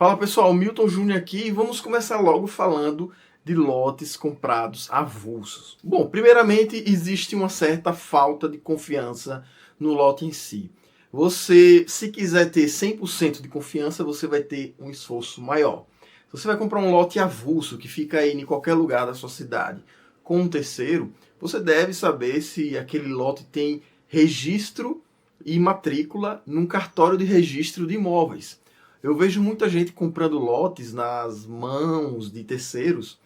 Fala pessoal, Milton Júnior aqui e vamos começar logo falando de lotes comprados avulsos. Bom, primeiramente existe uma certa falta de confiança no lote em si. Você, se quiser ter 100% de confiança, você vai ter um esforço maior. Se você vai comprar um lote avulso que fica aí em qualquer lugar da sua cidade com um terceiro, você deve saber se aquele lote tem registro e matrícula num cartório de registro de imóveis. Eu vejo muita gente comprando lotes nas mãos de terceiros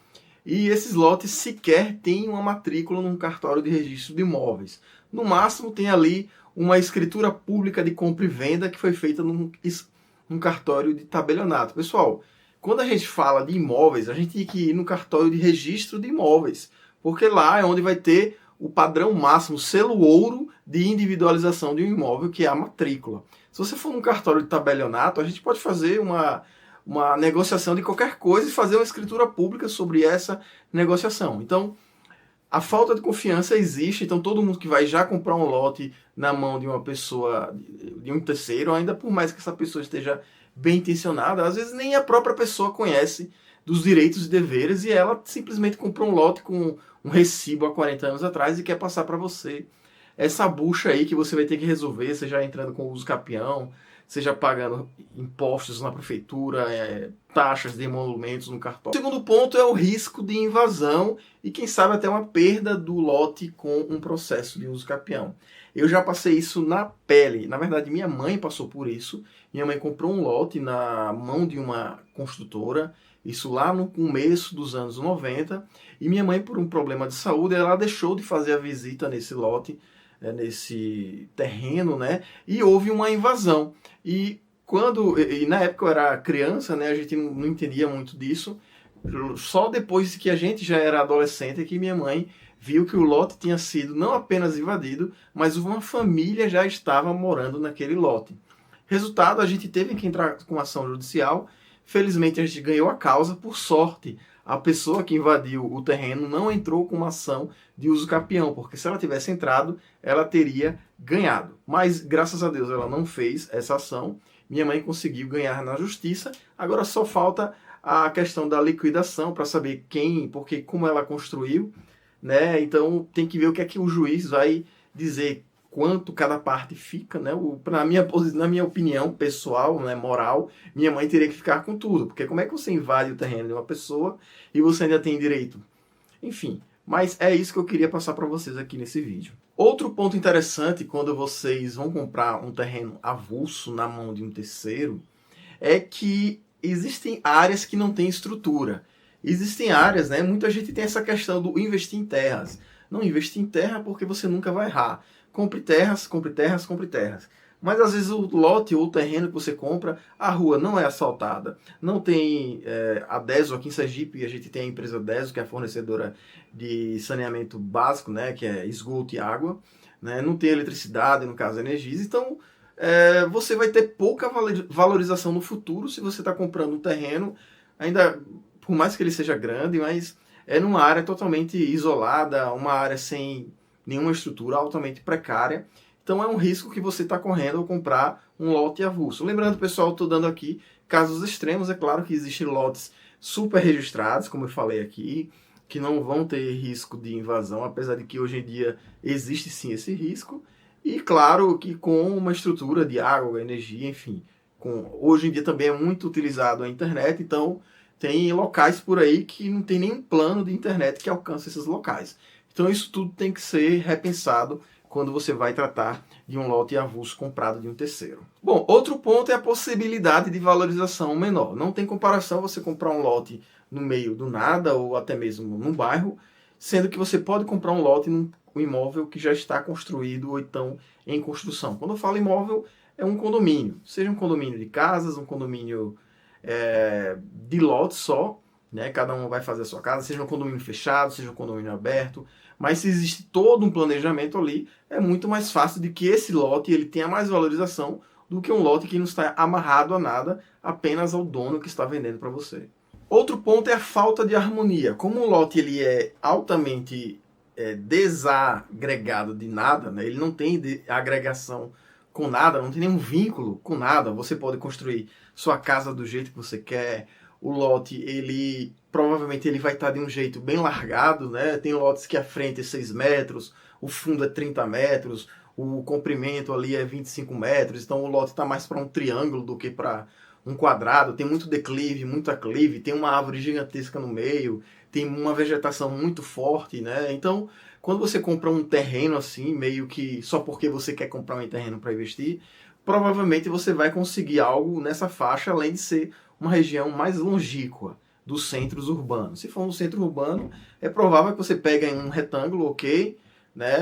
e esses lotes sequer têm uma matrícula num cartório de registro de imóveis. No máximo tem ali uma escritura pública de compra e venda que foi feita num cartório de tabelionato. Pessoal, quando a gente fala de imóveis, a gente tem que ir no cartório de registro de imóveis, porque lá é onde vai ter o padrão máximo, o selo ouro de individualização de um imóvel, que é a matrícula. Se você for num cartório de tabelionato, a gente pode fazer uma negociação de qualquer coisa e fazer uma escritura pública sobre essa negociação. Então, a falta de confiança existe, então todo mundo que vai já comprar um lote na mão de uma pessoa, de um terceiro, ainda por mais que essa pessoa esteja bem intencionada, às vezes nem a própria pessoa conhece dos direitos e deveres e ela simplesmente comprou um lote com um recibo há 40 anos atrás e quer passar para você essa bucha aí que você vai ter que resolver, seja entrando com o uso capião, seja pagando impostos na prefeitura, taxas de emolumentos no cartório. O segundo ponto é o risco de invasão e quem sabe até uma perda do lote com um processo de uso capião. Eu já passei isso na pele. Na verdade, minha mãe passou por isso. Minha mãe comprou um lote na mão de uma construtora, isso lá no começo dos anos 90, e minha mãe, por um problema de saúde, ela deixou de fazer a visita nesse lote, nesse terreno, né? E houve uma invasão. E na época eu era criança, né? A gente não entendia muito disso. Só depois que a gente já era adolescente é que minha mãe viu que o lote tinha sido não apenas invadido, mas uma família já estava morando naquele lote. Resultado, a gente teve que entrar com ação judicial. Felizmente a gente ganhou a causa, por sorte. A pessoa que invadiu o terreno não entrou com uma ação de uso capião, porque se ela tivesse entrado, ela teria ganhado. Mas, graças a Deus, ela não fez essa ação. Minha mãe conseguiu ganhar na justiça. Agora só falta a questão da liquidação para saber quem, porque como ela construiu, né? Então tem que ver o que é que o juiz vai dizer, quanto cada parte fica, né? Na minha opinião pessoal, né, moral, minha mãe teria que ficar com tudo, porque como é que você invade o terreno de uma pessoa e você ainda tem direito? Enfim, mas é isso que eu queria passar para vocês aqui nesse vídeo. Outro ponto interessante quando vocês vão comprar um terreno avulso na mão de um terceiro é que existem áreas que não têm estrutura. Existem áreas, né? Muita gente tem essa questão do investir em terras. Não investir em terra porque você nunca vai errar. Compre terras, compre terras, compre terras. Mas às vezes o lote ou o terreno que você compra, a rua não é asfaltada. Não tem a Deso aqui em Sergipe, a gente tem a empresa Deso, que é a fornecedora de saneamento básico, né? Que é esgoto e água. Né? Não tem eletricidade, no caso energia. Então você vai ter pouca valorização no futuro se você está comprando um terreno, ainda por mais que ele seja grande, mas é numa área totalmente isolada, uma área sem nenhuma estrutura, altamente precária. Então é um risco que você está correndo ao comprar um lote avulso. Lembrando, pessoal, estou dando aqui casos extremos. É claro que existem lotes super registrados, como eu falei aqui, que não vão ter risco de invasão, apesar de que hoje em dia existe sim esse risco. E claro que com uma estrutura de água, energia, enfim. Hoje em dia também é muito utilizado a internet, então tem locais por aí que não tem nenhum plano de internet que alcance esses locais. Então isso tudo tem que ser repensado quando você vai tratar de um lote avulso comprado de um terceiro. Bom, outro ponto é a possibilidade de valorização menor. Não tem comparação você comprar um lote no meio do nada ou até mesmo num bairro, sendo que você pode comprar um lote num imóvel que já está construído ou então em construção. Quando eu falo imóvel, é um condomínio. Seja um condomínio de casas, um condomínio de lotes só, né? Cada um vai fazer a sua casa, seja um condomínio fechado, seja um condomínio aberto, mas se existe todo um planejamento ali, é muito mais fácil de que esse lote ele tenha mais valorização do que um lote que não está amarrado a nada, apenas ao dono que está vendendo para você. Outro ponto é a falta de harmonia. Como o lote ele é altamente desagregado de nada, né? Ele não tem agregação com nada, não tem nenhum vínculo com nada. Você pode construir sua casa do jeito que você quer. O lote, ele provavelmente ele vai estar de um jeito bem largado, né? Tem lotes que a frente é 6 metros, o fundo é 30 metros, o comprimento ali é 25 metros, então o lote está mais para um triângulo do que para um quadrado. Tem muito declive, muito aclive, tem uma árvore gigantesca no meio, tem uma vegetação muito forte, né? Então, quando você compra um terreno assim, meio que só porque você quer comprar um terreno para investir, provavelmente você vai conseguir algo nessa faixa, além de ser uma região mais longínqua dos centros urbanos. Se for um centro urbano, é provável que você pegue um retângulo, ok, né,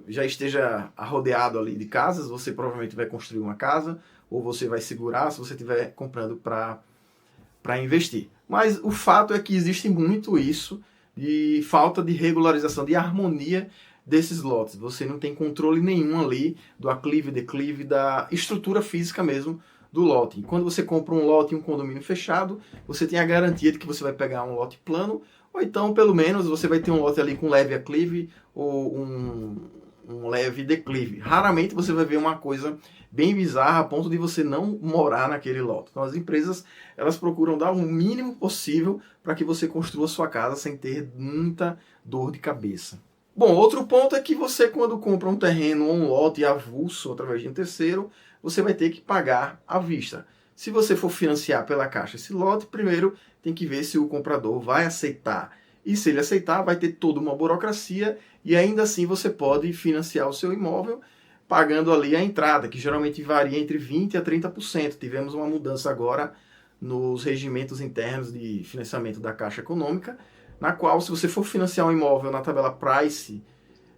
já esteja rodeado ali de casas, você provavelmente vai construir uma casa, ou você vai segurar se você estiver comprando para investir. Mas o fato é que existe muito isso de falta de regularização, de harmonia desses lotes. Você não tem controle nenhum ali do aclive, declive, da estrutura física mesmo do lote. E quando você compra um lote em um condomínio fechado, você tem a garantia de que você vai pegar um lote plano, ou então, pelo menos, você vai ter um lote ali com leve aclive ou um leve declive. Raramente você vai ver uma coisa bem bizarra a ponto de você não morar naquele lote. Então as empresas, elas procuram dar o mínimo possível para que você construa sua casa sem ter muita dor de cabeça. Bom, outro ponto é que você, quando compra um terreno ou um lote avulso através de um terceiro, você vai ter que pagar à vista. Se você for financiar pela Caixa esse lote, primeiro tem que ver se o comprador vai aceitar. E se ele aceitar, vai ter toda uma burocracia e ainda assim você pode financiar o seu imóvel pagando ali a entrada, que geralmente varia entre 20% a 30%. Tivemos uma mudança agora nos regimentos internos de financiamento da Caixa Econômica, na qual, se você for financiar um imóvel na tabela Price,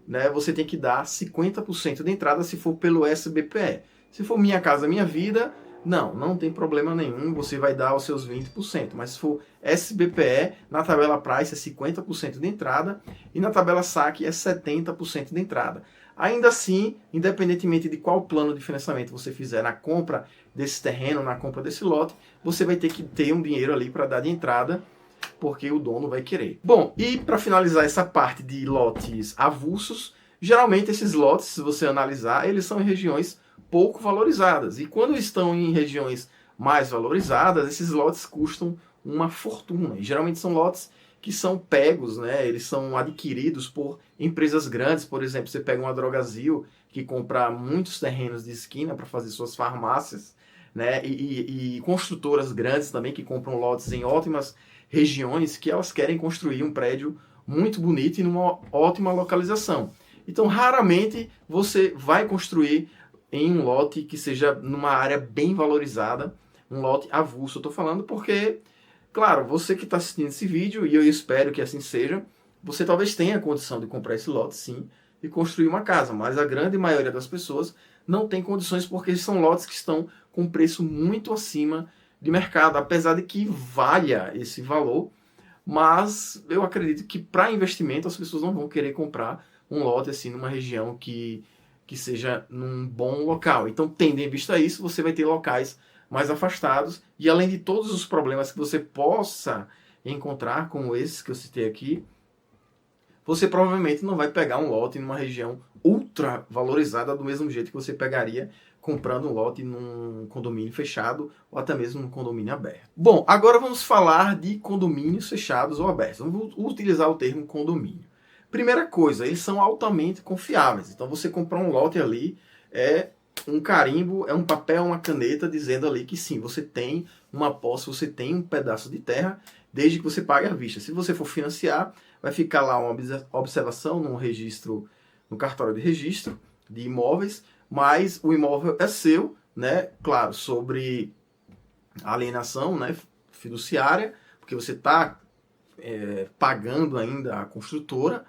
né, você tem que dar 50% de entrada se for pelo SBPE. Se for Minha Casa Minha Vida, não tem problema nenhum, você vai dar os seus 20%. Mas se for SBPE, na tabela Price é 50% de entrada e na tabela SAC é 70% de entrada. Ainda assim, independentemente de qual plano de financiamento você fizer na compra desse terreno, na compra desse lote, você vai ter que ter um dinheiro ali para dar de entrada, porque o dono vai querer. Bom, e para finalizar essa parte de lotes avulsos, geralmente esses lotes, se você analisar, eles são em regiões pouco valorizadas. E quando estão em regiões mais valorizadas, esses lotes custam uma fortuna. E geralmente são lotes que são pegos, né? Eles são adquiridos por empresas grandes. Por exemplo, você pega uma Drogasil que compra muitos terrenos de esquina para fazer suas farmácias, né? E construtoras grandes também que compram lotes em ótimas regiões que elas querem construir um prédio muito bonito e numa ótima localização. Então, raramente você vai construir em um lote que seja numa área bem valorizada, um lote avulso. Eu estou falando porque, claro, você que está assistindo esse vídeo, e eu espero que assim seja, você talvez tenha a condição de comprar esse lote, sim, e construir uma casa, mas a grande maioria das pessoas não tem condições porque são lotes que estão com preço muito acima de mercado, apesar de que valha esse valor, mas eu acredito que para investimento as pessoas não vão querer comprar um lote assim numa região que seja num bom local. Então, tendo em vista isso, você vai ter locais mais afastados e além de todos os problemas que você possa encontrar, como esses que eu citei aqui, você provavelmente não vai pegar um lote numa região ultra valorizada do mesmo jeito que você pegaria comprando um lote num condomínio fechado ou até mesmo num condomínio aberto. Bom, agora vamos falar de condomínios fechados ou abertos. Vamos utilizar o termo condomínio. Primeira coisa, eles são altamente confiáveis. Então você comprar um lote ali é um carimbo, é um papel, uma caneta dizendo ali que sim, você tem uma posse, você tem um pedaço de terra, desde que você pague à vista. Se você for financiar, vai ficar lá uma observação no registro, no cartório de registro de imóveis, mas o imóvel é seu, né? Claro, sobre alienação, né, fiduciária, porque você está pagando ainda a construtora,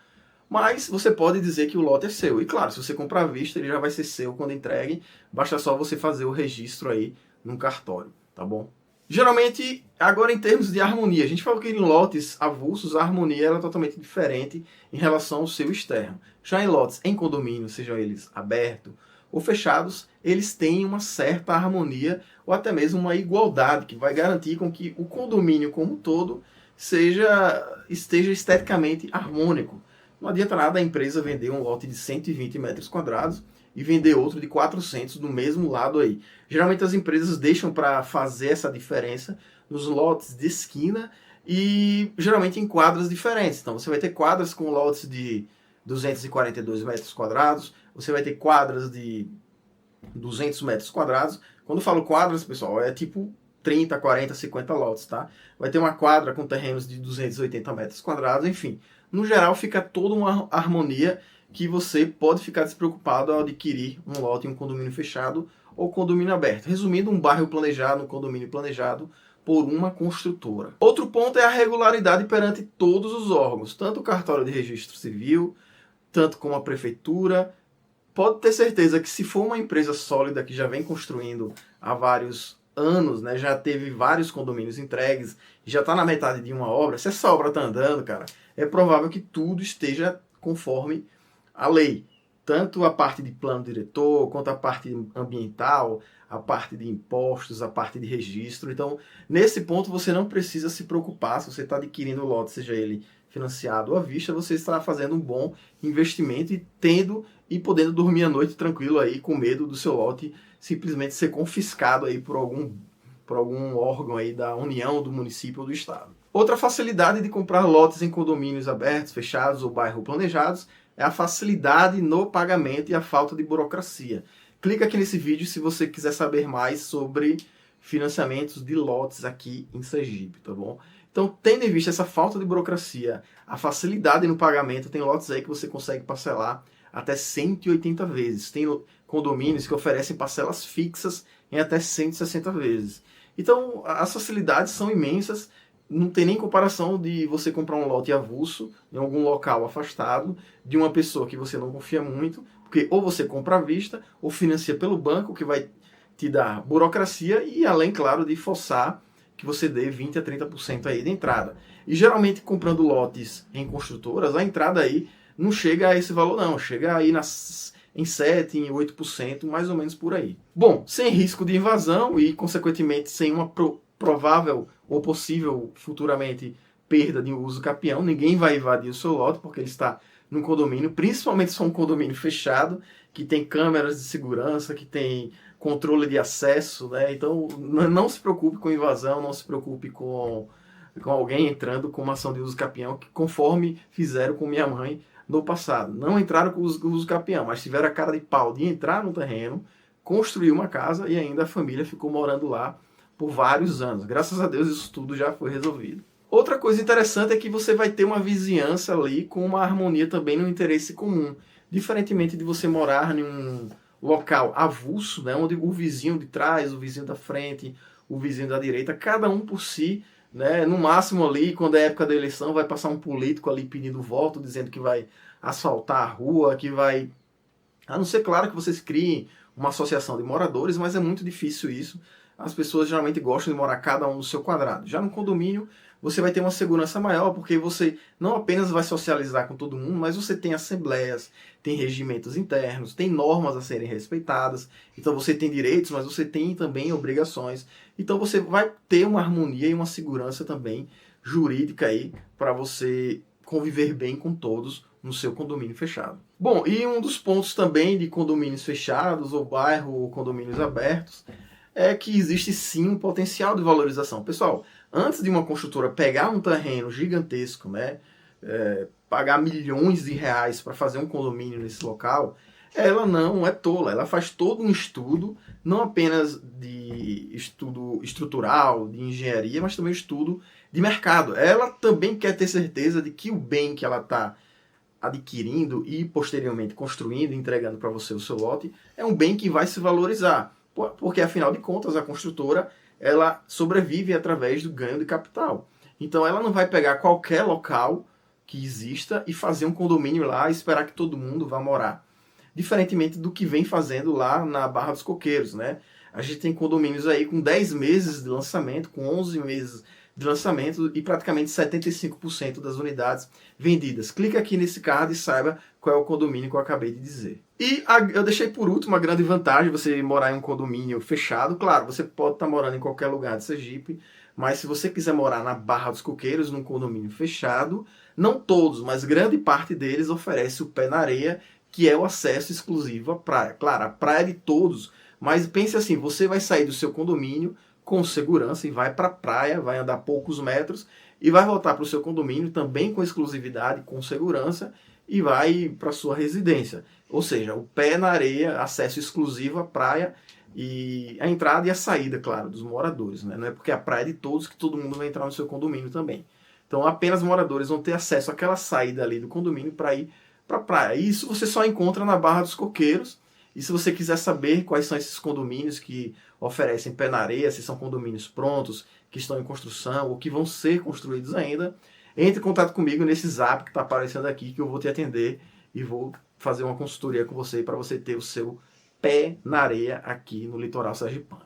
mas você pode dizer que o lote é seu. E claro, se você comprar à vista, ele já vai ser seu quando entregue. Basta só você fazer o registro aí no cartório, tá bom? Geralmente, agora em termos de harmonia, a gente falou que em lotes avulsos a harmonia era totalmente diferente em relação ao seu externo. Já em lotes em condomínio, sejam eles abertos ou fechados, eles têm uma certa harmonia ou até mesmo uma igualdade que vai garantir com que o condomínio como um todo esteja esteticamente harmônico. Não adianta nada a empresa vender um lote de 120 metros quadrados e vender outro de 400 do mesmo lado aí. Geralmente as empresas deixam para fazer essa diferença nos lotes de esquina e geralmente em quadras diferentes. Então você vai ter quadras com lotes de 242 metros quadrados, você vai ter quadras de 200 metros quadrados. Quando eu falo quadras, pessoal, é tipo 30, 40, 50 lotes, tá? Vai ter uma quadra com terrenos de 280 metros quadrados, enfim. No geral, fica toda uma harmonia que você pode ficar despreocupado ao adquirir um lote em um condomínio fechado ou condomínio aberto. Resumindo, um bairro planejado, um condomínio planejado por uma construtora. Outro ponto é a regularidade perante todos os órgãos, tanto o cartório de registro civil, tanto como a prefeitura. Pode ter certeza que se for uma empresa sólida que já vem construindo há vários anos, né, já teve vários condomínios entregues, já está na metade de uma obra, se essa obra está andando, cara, é provável que tudo esteja conforme a lei. Tanto a parte de plano diretor, quanto a parte ambiental, a parte de impostos, a parte de registro. Então, nesse ponto, você não precisa se preocupar se você está adquirindo o lote, seja ele financiado ou à vista, você estará fazendo um bom investimento e tendo e podendo dormir à noite tranquilo aí, com medo do seu lote simplesmente ser confiscado aí por algum órgão aí da União, do município ou do estado. Outra facilidade de comprar lotes em condomínios abertos, fechados ou bairros planejados é a facilidade no pagamento e a falta de burocracia. Clica aqui nesse vídeo se você quiser saber mais sobre financiamentos de lotes aqui em Sergipe, tá bom? Então, tendo em vista essa falta de burocracia, a facilidade no pagamento, tem lotes aí que você consegue parcelar até 180 vezes. Tem condomínios que oferecem parcelas fixas em até 160 vezes. Então, as facilidades são imensas, não tem nem comparação de você comprar um lote avulso em algum local afastado de uma pessoa que você não confia muito, porque ou você compra à vista ou financia pelo banco, que vai te dar burocracia e além, claro, de forçar que você dê 20 a 30% aí de entrada. E geralmente comprando lotes em construtoras, a entrada aí não chega a esse valor não, chega aí em 7%, em 8%, mais ou menos por aí. Bom, sem risco de invasão e, consequentemente, sem uma provável ou possível futuramente perda de uso capião, ninguém vai invadir o seu lote porque ele está num condomínio, principalmente se for um condomínio fechado, que tem câmeras de segurança, que tem controle de acesso, né? Então não se preocupe com invasão, não se preocupe com alguém entrando com uma ação de uso capião, que conforme fizeram com minha mãe no passado. Não entraram com uso capião, mas tiveram a cara de pau de entrar no terreno, construir uma casa e ainda a família ficou morando lá por vários anos. Graças a Deus isso tudo já foi resolvido. Outra coisa interessante é que você vai ter uma vizinhança ali com uma harmonia também no interesse comum. Diferentemente de você morar em um local avulso, né, onde o vizinho de trás, o vizinho da frente, o vizinho da direita, cada um por si, né, no máximo ali, quando é época da eleição, vai passar um político ali pedindo voto, dizendo que vai asfaltar a rua, que vai... A não ser, claro, que vocês criem uma associação de moradores, mas é muito difícil isso. As pessoas geralmente gostam de morar cada um no seu quadrado. Já no condomínio, você vai ter uma segurança maior, porque você não apenas vai socializar com todo mundo, mas você tem assembleias, tem regimentos internos, tem normas a serem respeitadas. Então você tem direitos, mas você tem também obrigações. Então você vai ter uma harmonia e uma segurança também jurídica aí para você conviver bem com todos no seu condomínio fechado. Bom, e um dos pontos também de condomínios fechados, ou bairro, ou condomínios abertos, é que existe sim um potencial de valorização. Pessoal, antes de uma construtora pegar um terreno gigantesco, né, pagar milhões de reais para fazer um condomínio nesse local, ela não é tola, ela faz todo um estudo, não apenas de estudo estrutural, de engenharia, mas também estudo de mercado. Ela também quer ter certeza de que o bem que ela está adquirindo e posteriormente construindo, entregando para você o seu lote, é um bem que vai se valorizar. Porque, afinal de contas, a construtora ela sobrevive através do ganho de capital. Então, ela não vai pegar qualquer local que exista e fazer um condomínio lá e esperar que todo mundo vá morar. Diferentemente do que vem fazendo lá na Barra dos Coqueiros, né? A gente tem condomínios aí com 10 meses de lançamento, com 11 meses de lançamento e praticamente 75% das unidades vendidas. Clica aqui nesse card e saiba qual é o condomínio que eu acabei de dizer. E eu deixei por último a grande vantagem de você morar em um condomínio fechado. Claro, você pode estar morando em qualquer lugar de Sergipe, mas se você quiser morar na Barra dos Coqueiros, num condomínio fechado, não todos, mas grande parte deles oferece o pé na areia, que é o acesso exclusivo à praia. Claro, a praia é de todos, mas pense assim, você vai sair do seu condomínio com segurança e vai para a praia, vai andar poucos metros e vai voltar para o seu condomínio também com exclusividade, com segurança e vai para sua residência. Ou seja, o pé na areia, acesso exclusivo à praia e a entrada e a saída, claro, dos moradores. Né? Não é porque a praia é de todos que todo mundo vai entrar no seu condomínio também. Então apenas moradores vão ter acesso àquela saída ali do condomínio para ir para a praia. Isso você só encontra na Barra dos Coqueiros. E se você quiser saber quais são esses condomínios que oferecem pé na areia, se são condomínios prontos, que estão em construção ou que vão ser construídos ainda, entre em contato comigo nesse zap que está aparecendo aqui, que eu vou te atender e vou fazer uma consultoria com você para você ter o seu pé na areia aqui no litoral sergipano.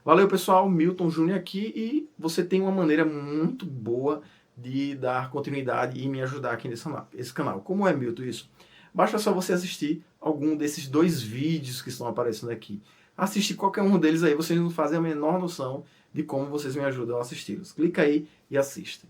Valeu, pessoal, Milton Júnior aqui, e você tem uma maneira muito boa de dar continuidade e me ajudar aqui nesse canal. Como é, Milton, isso? Basta só você assistir algum desses 2 vídeos que estão aparecendo aqui. Assiste qualquer um deles aí, vocês não fazem a menor noção de como vocês me ajudam a assisti-los. Clica aí e assiste.